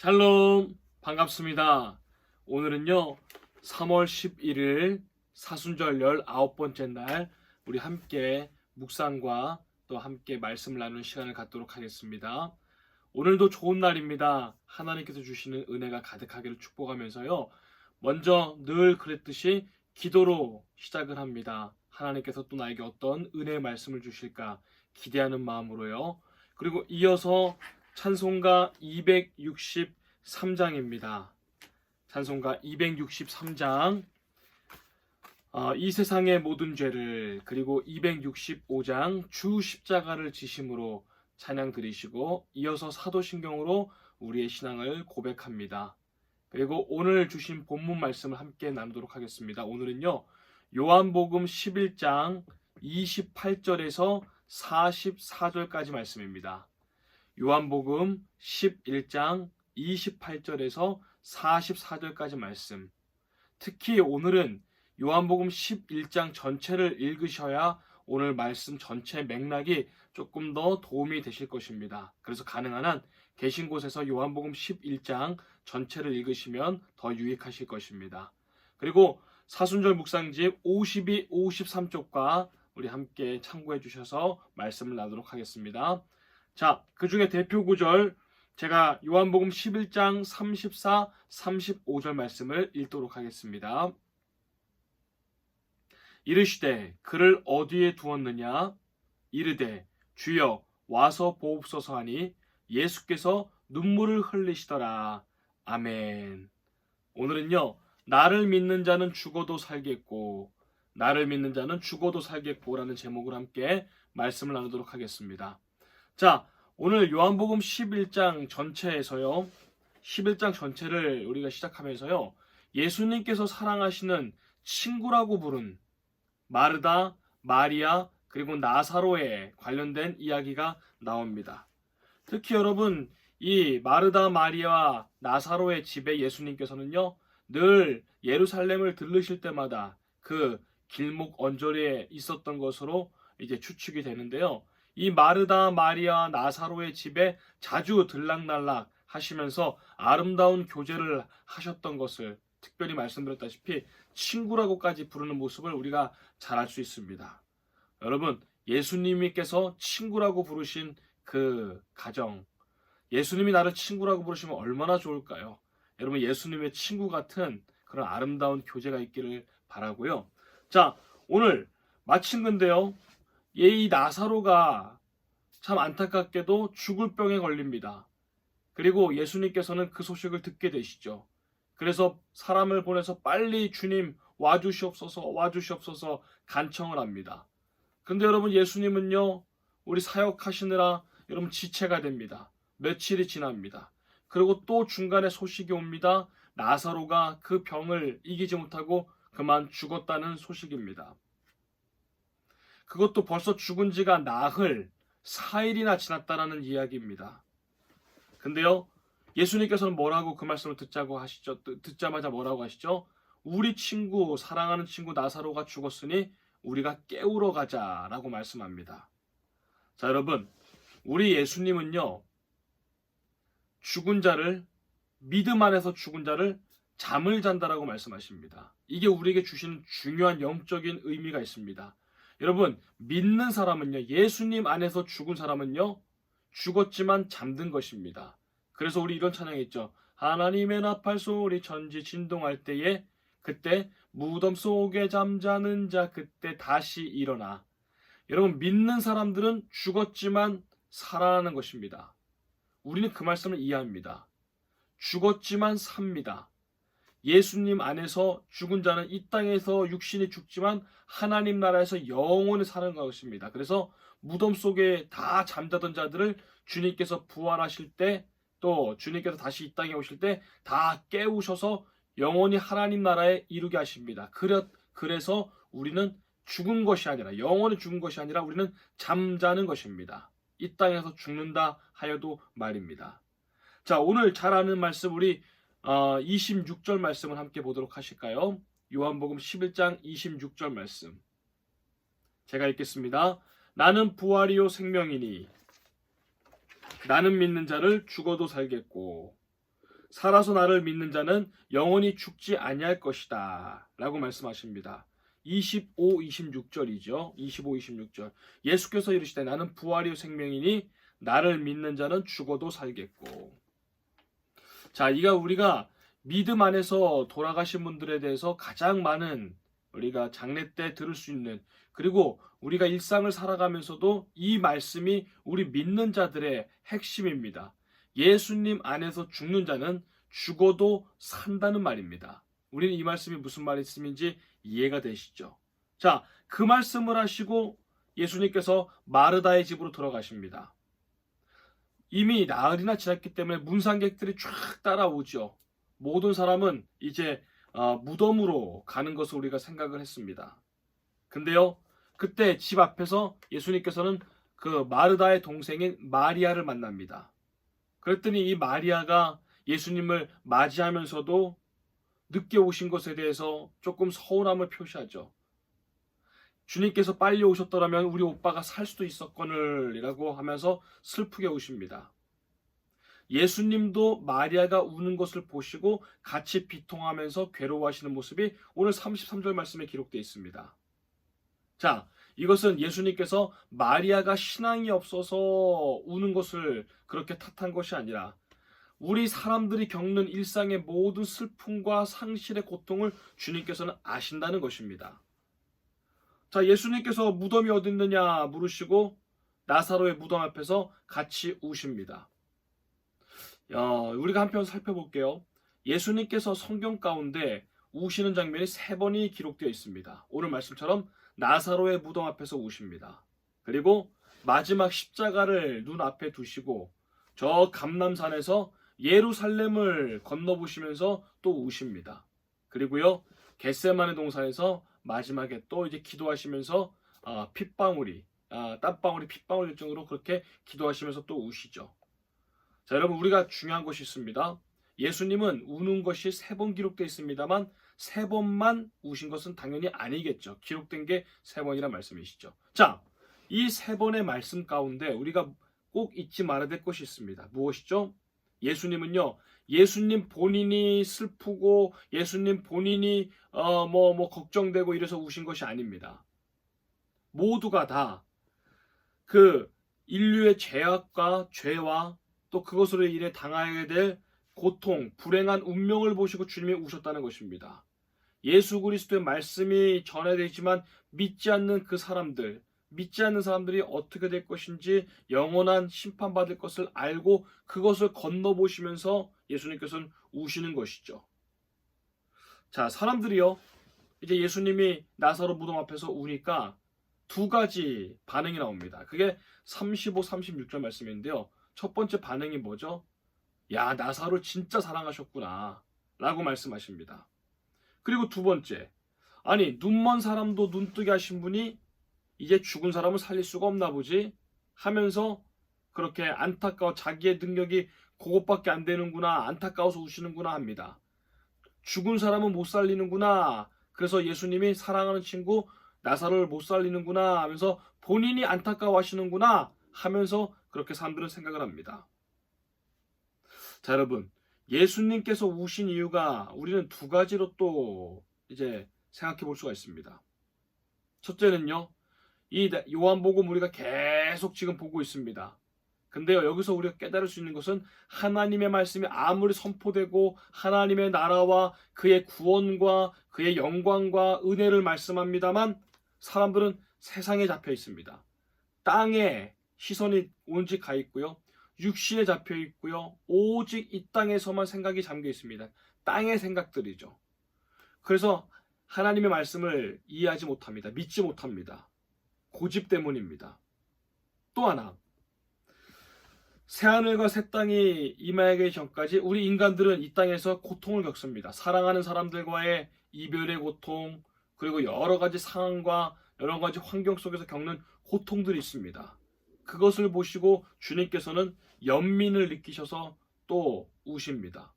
샬롬, 반갑습니다. 오늘은요 3월 11일 사순절 19번째 날 우리 함께 묵상과 또 함께 말씀을 나누는 시간을 갖도록 하겠습니다. 오늘도 좋은 날입니다. 하나님께서 주시는 은혜가 가득하기를 축복하면서요, 먼저 늘 그랬듯이 기도로 시작을 합니다. 하나님께서 또 나에게 어떤 은혜의 말씀을 주실까 기대하는 마음으로요. 그리고 이어서 찬송가 263장입니다. 찬송가 263장, 이 세상의 모든 죄를, 그리고 265장 주 십자가를 지심으로 찬양 드리시고, 이어서 사도신경으로 우리의 신앙을 고백합니다. 그리고 오늘 주신 본문 말씀을 함께 나누도록 하겠습니다. 오늘은요 요한복음 11장 28절에서 44절까지 말씀입니다. 요한복음 11장 28절에서 44절까지 말씀. 특히 오늘은 요한복음 11장 전체를 읽으셔야 오늘 말씀 전체 맥락이 조금 더 도움이 되실 것입니다. 그래서 가능한 한 계신 곳에서 요한복음 11장 전체를 읽으시면 더 유익하실 것입니다. 그리고 사순절 묵상집 52, 53쪽과 우리 함께 참고해 주셔서 말씀을 나누도록 하겠습니다. 자, 그 중에 대표 구절, 제가 요한복음 11장 34, 35절 말씀을 읽도록 하겠습니다. 이르시되 그를 어디에 두었느냐? 이르되 주여 와서 보옵소서 하니 예수께서 눈물을 흘리시더라. 아멘. 오늘은요 나를 믿는 자는 죽어도 살겠고, 나를 믿는 자는 죽어도 살겠고 라는 제목을 함께 말씀을 나누도록 하겠습니다. 자, 오늘 요한복음 11장 전체에서요, 11장 전체를 우리가 시작하면서요, 예수님께서 사랑하시는 친구라고 부른 마르다, 마리아, 그리고 나사로에 관련된 이야기가 나옵니다. 특히 여러분, 이 마르다, 마리아와 나사로의 집에 예수님께서는요 늘 예루살렘을 들르실 때마다 그 길목 언저리에 있었던 것으로 이제 추측이 되는데요, 이 마르다, 마리아, 나사로의 집에 자주 들락날락 하시면서 아름다운 교제를 하셨던 것을 특별히 말씀드렸다시피 친구라고까지 부르는 모습을 우리가 잘 알 수 있습니다. 여러분, 예수님께서 친구라고 부르신 그 가정, 예수님이 나를 친구라고 부르시면 얼마나 좋을까요? 여러분, 예수님의 친구 같은 그런 아름다운 교제가 있기를 바라고요. 자, 오늘 마침 근데요, 이 나사로가 참 안타깝게도 죽을 병에 걸립니다. 그리고 예수님께서는 그 소식을 듣게 되시죠. 그래서 사람을 보내서 빨리 주님 와주시옵소서, 와주시옵소서 간청을 합니다. 근데 여러분, 예수님은요 우리 사역하시느라 여러분 지체가 됩니다. 며칠이 지납니다. 그리고 또 중간에 소식이 옵니다. 나사로가 그 병을 이기지 못하고 그만 죽었다는 소식입니다. 그것도 벌써 죽은 지가 나흘 4일이나 지났다라는 이야기입니다. 근데요, 예수님께서는 뭐라고 그 말씀을 듣자고 하시죠? 듣자마자 뭐라고 하시죠? 우리 친구, 사랑하는 친구 나사로가 죽었으니 우리가 깨우러 가자라고 말씀합니다. 자, 여러분, 우리 예수님은요 죽은 자를, 믿음 안에서 죽은 자를 잠을 잔다라고 말씀하십니다. 이게 우리에게 주시는 중요한 영적인 의미가 있습니다. 여러분, 믿는 사람은요, 예수님 안에서 죽은 사람은요 죽었지만 잠든 것입니다. 그래서 우리 이런 찬양이 있죠. 하나님의 나팔 소리 천지 진동할 때에 그때 무덤 속에 잠자는 자 그때 다시 일어나. 여러분, 믿는 사람들은 죽었지만 살아나는 것입니다. 우리는 그 말씀을 이해합니다. 죽었지만 삽니다. 예수님 안에서 죽은 자는 이 땅에서 육신이 죽지만 하나님 나라에서 영원히 사는 것입니다. 그래서 무덤 속에 다 잠자던 자들을 주님께서 부활하실 때, 또 주님께서 다시 이 땅에 오실 때 다 깨우셔서 영원히 하나님 나라에 이루게 하십니다. 그래서 우리는 죽은 것이 아니라, 영원히 죽은 것이 아니라 우리는 잠자는 것입니다. 이 땅에서 죽는다 하여도 말입니다. 자, 오늘 잘 아는 말씀, 우리 26절 말씀을 함께 보도록 하실까요? 요한복음 11장 26절 말씀, 제가 읽겠습니다. 나는 부활이요 생명이니 나는 믿는 자를 죽어도 살겠고 살아서 나를 믿는 자는 영원히 죽지 아니할 것이다 라고 말씀하십니다. 25, 26절이죠. 25, 26절. 예수께서 이르시되 나는 부활이요 생명이니 나를 믿는 자는 죽어도 살겠고. 자, 이가 우리가 믿음 안에서 돌아가신 분들에 대해서 가장 많은 우리가 장례 때 들을 수 있는, 그리고 우리가 일상을 살아가면서도 이 말씀이 우리 믿는 자들의 핵심입니다. 예수님 안에서 죽는 자는 죽어도 산다는 말입니다. 우리는 이 말씀이 무슨 말씀인지 이해가 되시죠? 자, 그 말씀을 하시고 예수님께서 마르다의 집으로 들어가십니다. 이미 나흘이나 지났기 때문에 문상객들이 쫙 따라오죠. 모든 사람은 이제 무덤으로 가는 것을 우리가 생각을 했습니다. 근데요, 그때 집 앞에서 예수님께서는 그 마르다의 동생인 마리아를 만납니다. 그랬더니 이 마리아가 예수님을 맞이하면서도 늦게 오신 것에 대해서 조금 서운함을 표시하죠. 주님께서 빨리 오셨더라면 우리 오빠가 살 수도 있었거늘 이라고 하면서 슬프게 우십니다. 예수님도 마리아가 우는 것을 보시고 같이 비통하면서 괴로워하시는 모습이 오늘 33절 말씀에 기록되어 있습니다. 자, 이것은 예수님께서 마리아가 신앙이 없어서 우는 것을 그렇게 탓한 것이 아니라 우리 사람들이 겪는 일상의 모든 슬픔과 상실의 고통을 주님께서는 아신다는 것입니다. 자, 예수님께서 무덤이 어디 있느냐 물으시고 나사로의 무덤 앞에서 같이 우십니다. 우리가 한편 살펴볼게요. 예수님께서 성경 가운데 우시는 장면이 3번이 기록되어 있습니다. 오늘 말씀처럼 나사로의 무덤 앞에서 우십니다. 그리고 마지막 십자가를 눈앞에 두시고 저 감람산에서 예루살렘을 건너보시면서 또 우십니다. 그리고요, 겟세마네 동산에서 마지막에 또 이제 기도하시면서 땀방울이 핏방울 될 정도로 그렇게 기도하시면서 또 우시죠. 자, 여러분, 우리가 중요한 것이 있습니다. 예수님은 우는 것이 3번 기록되어 있습니다만 3번만 우신 것은 당연히 아니겠죠. 기록된 게 3번이란 말씀이시죠. 자, 이 3번의 말씀 가운데 우리가 꼭 잊지 말아야 될 것이 있습니다. 무엇이죠? 예수님은요, 예수님 본인이 슬프고 예수님 본인이 걱정되고 이래서 우신 것이 아닙니다. 모두가 다 그 인류의 죄악과 죄와 또 그것으로 인해 당하게 될 고통, 불행한 운명을 보시고 주님이 우셨다는 것입니다. 예수 그리스도의 말씀이 전해되지만 믿지 않는 사람들이 어떻게 될 것인지 영원한 심판받을 것을 알고 그것을 건너보시면서 예수님께서는 우시는 것이죠. 자, 사람들이요, 이제 예수님이 나사로 무덤 앞에서 우니까 2가지 반응이 나옵니다. 그게 35, 36절 말씀인데요. 첫 번째 반응이 뭐죠? 야, 나사로를 진짜 사랑하셨구나 라고 말씀하십니다. 그리고 2번째, 아니 눈먼 사람도 눈뜨게 하신 분이 이제 죽은 사람을 살릴 수가 없나 보지 하면서 그렇게 안타까워, 자기의 능력이 그것밖에 안 되는구나, 안타까워서 우시는구나 합니다. 죽은 사람은 못 살리는구나, 그래서 예수님이 사랑하는 친구 나사로를 못 살리는구나 하면서 본인이 안타까워 하시는구나 하면서 그렇게 사람들은 생각을 합니다. 자, 여러분, 예수님께서 우신 이유가 우리는 2가지로 또 이제 생각해 볼 수가 있습니다. 첫째는요, 이 요한복음 우리가 계속 지금 보고 있습니다. 근데요, 여기서 우리가 깨달을 수 있는 것은 하나님의 말씀이 아무리 선포되고 하나님의 나라와 그의 구원과 그의 영광과 은혜를 말씀합니다만 사람들은 세상에 잡혀 있습니다. 땅에 시선이 오직 가 있고요. 육신에 잡혀 있고요. 오직 이 땅에서만 생각이 잠겨 있습니다. 땅의 생각들이죠. 그래서 하나님의 말씀을 이해하지 못합니다. 믿지 못합니다. 고집 때문입니다. 또 하나, 새하늘과 새 땅이 임하기 전까지 우리 인간들은 이 땅에서 고통을 겪습니다. 사랑하는 사람들과의 이별의 고통, 그리고 여러 가지 상황과 여러 가지 환경 속에서 겪는 고통들이 있습니다. 그것을 보시고 주님께서는 연민을 느끼셔서 또 우십니다.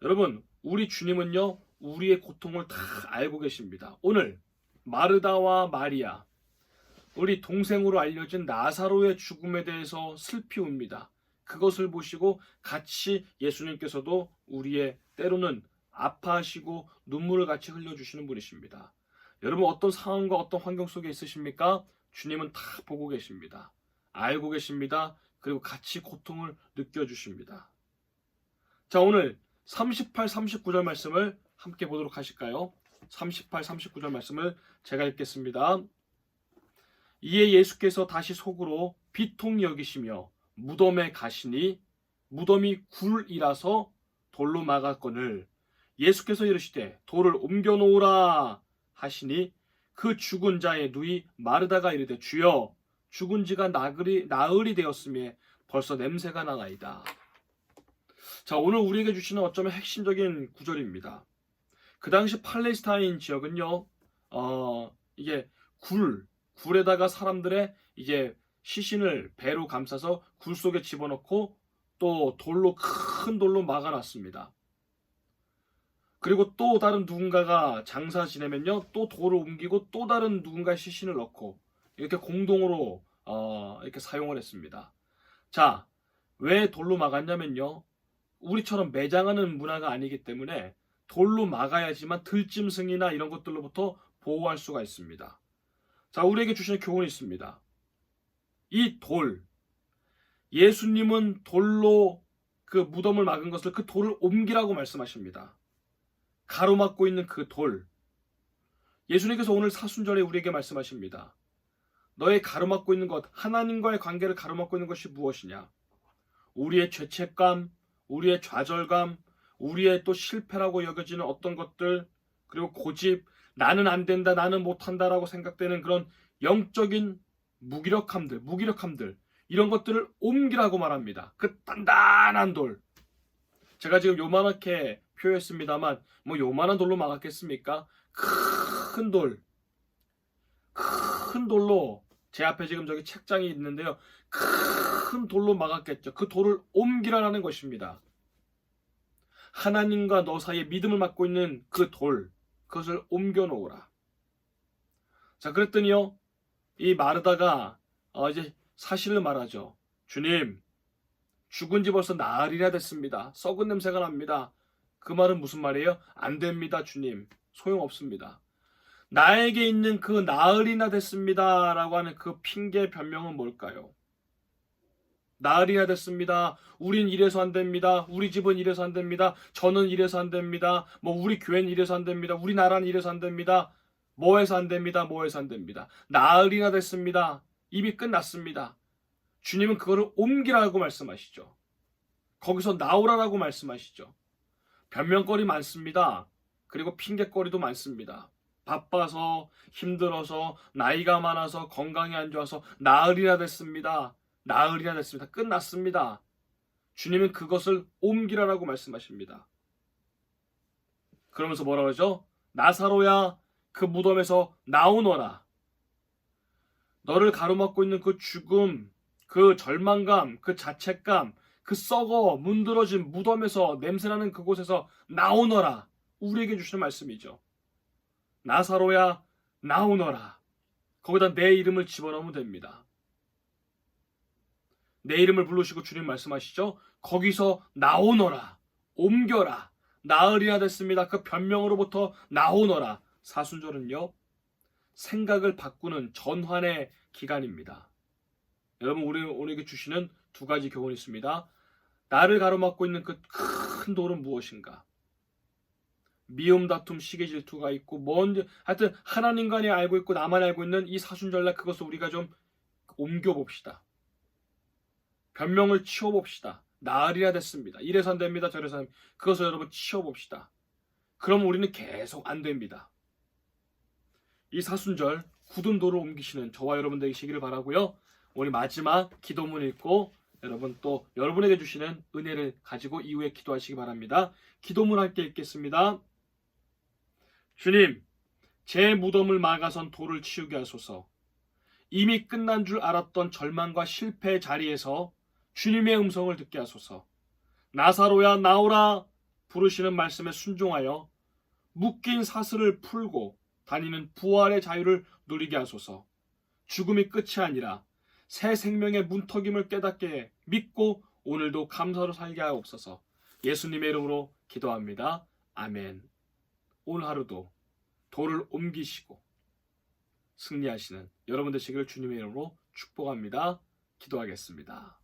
여러분, 우리 주님은요, 우리의 고통을 다 알고 계십니다. 오늘 마르다와 마리아, 우리 동생으로 알려진 나사로의 죽음에 대해서 슬피 웁니다. 그것을 보시고 같이 예수님께서도 우리의 때로는 아파하시고 눈물을 같이 흘려주시는 분이십니다. 여러분 어떤 상황과 어떤 환경 속에 있으십니까? 주님은 다 보고 계십니다. 알고 계십니다. 그리고 같이 고통을 느껴주십니다. 자, 오늘 38, 39절 말씀을 함께 보도록 하실까요? 38, 39절 말씀을 제가 읽겠습니다. 이에 예수께서 다시 속으로 비통히 여기시며 무덤에 가시니 무덤이 굴이라서 돌로 막았거늘 예수께서 이르시되 돌을 옮겨 놓으라 하시니 그 죽은 자의 누이 마르다가 이르되 주여 죽은 지가 나흘이 되었음에 벌써 냄새가 나나이다. 자, 오늘 우리에게 주시는 어쩌면 핵심적인 구절입니다. 그 당시 팔레스타인 지역은요, 이게 굴에다가 사람들의 이제 시신을 배로 감싸서 굴 속에 집어넣고 또 큰 돌로 막아놨습니다. 그리고 또 다른 누군가가 장사 지내면요, 또 돌을 옮기고 또 다른 누군가의 시신을 넣고 이렇게 공동으로 이렇게 사용을 했습니다. 자, 왜 돌로 막았냐면요, 우리처럼 매장하는 문화가 아니기 때문에 돌로 막아야지만 들짐승이나 이런 것들로부터 보호할 수가 있습니다. 자, 우리에게 주시는 교훈이 있습니다. 이 돌, 예수님은 돌로 그 무덤을 막은 것을 그 돌을 옮기라고 말씀하십니다. 가로막고 있는 그 돌, 예수님께서 오늘 사순절에 우리에게 말씀하십니다. 너의 가로막고 있는 것, 하나님과의 관계를 가로막고 있는 것이 무엇이냐? 우리의 죄책감, 우리의 좌절감, 우리의 또 실패라고 여겨지는 어떤 것들, 그리고 고집, 나는 안 된다, 나는 못한다라고 생각되는 그런 영적인 무기력함들, 이런 것들을 옮기라고 말합니다. 그 단단한 돌. 제가 지금 요만하게 표현했습니다만 뭐 요만한 돌로 막았겠습니까? 큰 돌로 제 앞에 지금 저기 책장이 있는데요. 큰 돌로 막았겠죠. 그 돌을 옮기라는 것입니다. 하나님과 너 사이에 믿음을 맡고 있는 그 돌, 그것을 옮겨 놓으라. 자, 그랬더니요, 이 마르다가 이제 사실을 말하죠. 주님, 죽은 지 벌써 나흘이나 됐습니다. 썩은 냄새가 납니다. 그 말은 무슨 말이에요? 안 됩니다, 주님. 소용없습니다. 나에게 있는 그 나흘이나 됐습니다 라고 하는 그 핑계 변명은 뭘까요? 나흘이나 됐습니다. 우린 이래서 안 됩니다. 우리 집은 이래서 안 됩니다. 저는 이래서 안 됩니다. 뭐 우리 교회는 이래서 안 됩니다. 우리나라는 이래서 안 됩니다. 뭐해서 안 됩니다. 나흘이나 됐습니다. 입이 끝났습니다. 주님은 그거를 옮기라고 말씀하시죠. 거기서 나오라라고 말씀하시죠. 변명거리 많습니다. 그리고 핑계거리도 많습니다. 바빠서, 힘들어서, 나이가 많아서, 건강이 안 좋아서 나흘이나 됐습니다. 끝났습니다. 주님은 그것을 옮기라라고 말씀하십니다. 그러면서 뭐라 그러죠? 나사로야, 그 무덤에서 나오너라. 너를 가로막고 있는 그 죽음, 그 절망감, 그 자책감, 그 썩어 문드러진 무덤에서 냄새나는 그곳에서 나오너라. 우리에게 주시는 말씀이죠. 나사로야, 나오너라. 거기다 내 이름을 집어넣으면 됩니다. 내 이름을 부르시고 주님 말씀하시죠. 거기서 나오너라. 옮겨라. 나흘이나 됐습니다. 그 변명으로부터 나오너라. 사순절은요, 생각을 바꾸는 전환의 기간입니다. 여러분, 우리에게 주시는 두 가지 교훈이 있습니다. 나를 가로막고 있는 그 큰 돌은 무엇인가? 미움, 다툼, 시기, 질투가 있고 하여튼 하나님만이 알고 있고 나만 알고 있는 이 사순절날 그것을 우리가 좀 옮겨봅시다. 변명을 치워봅시다. 나흘이나 됐습니다. 이래서 안 됩니다. 저래서 안 됩니다. 그것을 여러분 치워봅시다. 그럼 우리는 계속 안 됩니다. 이 사순절 굳은 돌을 옮기시는 저와 여러분 되시기를 바라고요. 우리 마지막 기도문 읽고 여러분 또 여러분에게 주시는 은혜를 가지고 이후에 기도하시기 바랍니다. 기도문 함께 읽겠습니다. 주님, 제 무덤을 막아선 돌을 치우게 하소서. 이미 끝난 줄 알았던 절망과 실패의 자리에서 주님의 음성을 듣게 하소서. 나사로야 나오라 부르시는 말씀에 순종하여 묶인 사슬을 풀고 다니는 부활의 자유를 누리게 하소서. 죽음이 끝이 아니라 새 생명의 문턱임을 깨닫게 믿고 오늘도 감사로 살게 하옵소서. 예수님의 이름으로 기도합니다. 아멘. 오늘 하루도 돌을 옮기시고 승리하시는 여러분 되시기를 주님의 이름으로 축복합니다. 기도하겠습니다.